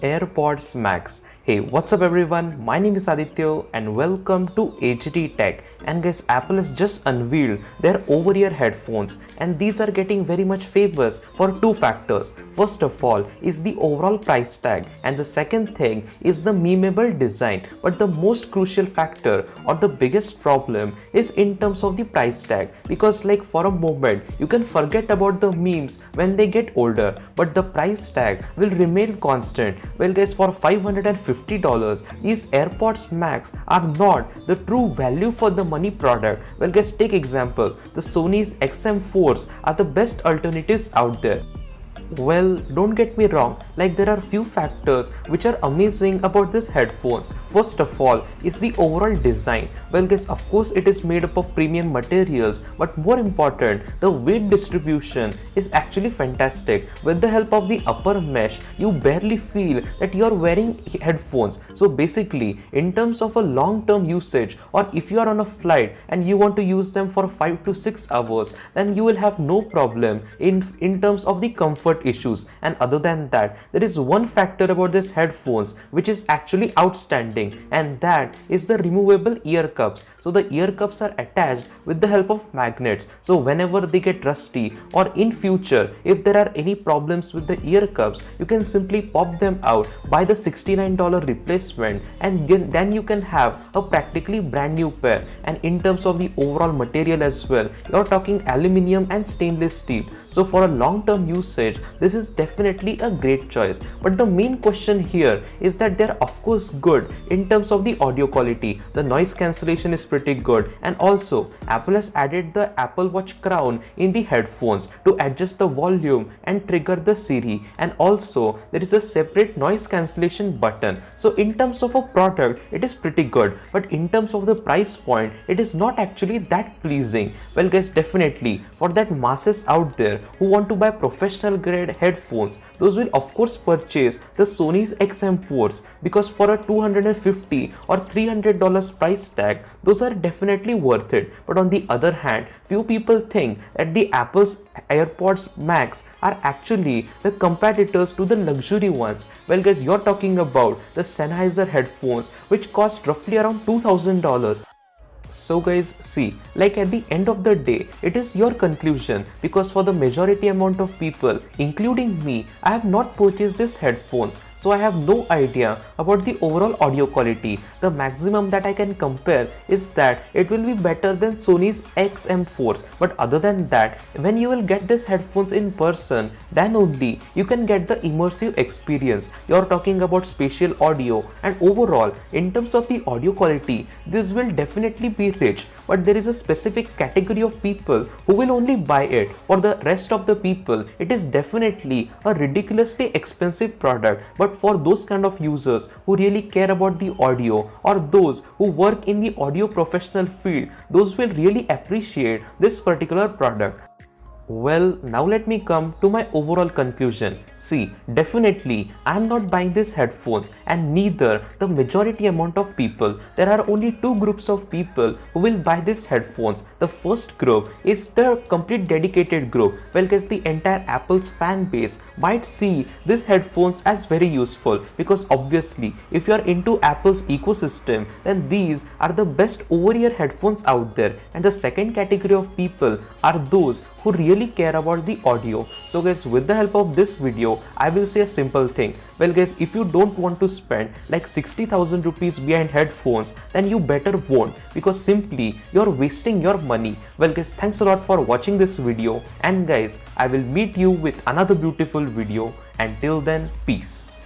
AirPods Max. Hey, what's up everyone? My name is Aditya and welcome to HD Tech. And guys, Apple has just unveiled their over-ear headphones and these are getting very much famous for two factors. First of all is the overall price tag and the second thing is the memeable design. But the most crucial factor or the biggest problem is in terms of the price tag, because like for a moment you can forget about the memes when they get older, but the price tag will remain constant. Well guys, for $550 these AirPods Max are not the true value for the money product. Well guys, take example, the Sony's XM4s are the best alternatives out there. Well, don't get me wrong, like there are few factors which are amazing about these headphones. First of all is the overall design. Well guys, of course it is made up of premium materials, but more important, the weight distribution is actually fantastic. With the help of the upper mesh, you barely feel that you are wearing headphones. So basically, in terms of a long-term usage, or if you are on a flight and you want to use them for 5 to 6 hours, then you will have no problem in terms of the comfort issues. And other than that, there is one factor about these headphones which is actually outstanding, and that is the removable ear cups. So the ear cups are attached with the help of magnets, so whenever they get rusty or in future if there are any problems with the ear cups, you can simply pop them out, buy the $69 replacement, and then you can have a practically brand new pair. And in terms of the overall material as well, you're talking aluminium and stainless steel, so for a long-term usage this is definitely a great choice. But the main question here is that they're of course good in terms of the audio quality. The noise cancellation is pretty good, and also Apple has added the Apple Watch crown in the headphones to adjust the volume and trigger the Siri, and also there is a separate noise cancellation button. So in terms of a product it is pretty good, but in terms of the price point it is not actually that pleasing. Well guys, definitely for that masses out there who want to buy professional grade headphones, those will of course purchase the Sony's XM4s, because for a $250 or $300 price tag, those are definitely worth it. But on the other hand, few people think that the Apple's AirPods Max are actually the competitors to the luxury ones. Well guys, you're talking about the Sennheiser headphones which cost roughly around $2,000. So guys, see, like at the end of the day, it is your conclusion, because for the majority amount of people, including me, I have not purchased these headphones, so I have no idea about the overall audio quality. The maximum that I can compare is that it will be better than Sony's XM4s, but other than that, when you will get these headphones in person, then only you can get the immersive experience. You're talking about spatial audio, and overall, in terms of the audio quality, this will definitely be rich. But there is a specific category of people who will only buy it. For the rest of the people, it is definitely a ridiculously expensive product. But for those kind of users who really care about the audio, or those who work in the audio professional field, those will really appreciate this particular product. Well, now let me come to my overall conclusion. See, definitely I am not buying these headphones, and neither the majority amount of people. There are only two groups of people who will buy these headphones. The first group is the complete dedicated group. Well guys, the entire Apple's fan base might see these headphones as very useful, because obviously if you are into Apple's ecosystem, then these are the best over-ear headphones out there. And the second category of people are those who really care about the audio. So guys, with the help of this video, I will say a simple thing. Well guys, if you don't want to spend like 60,000 rupees behind headphones, then you better won't, because simply you're wasting your money. Well guys, thanks a lot for watching this video, and guys, I will meet you with another beautiful video. Until then, peace.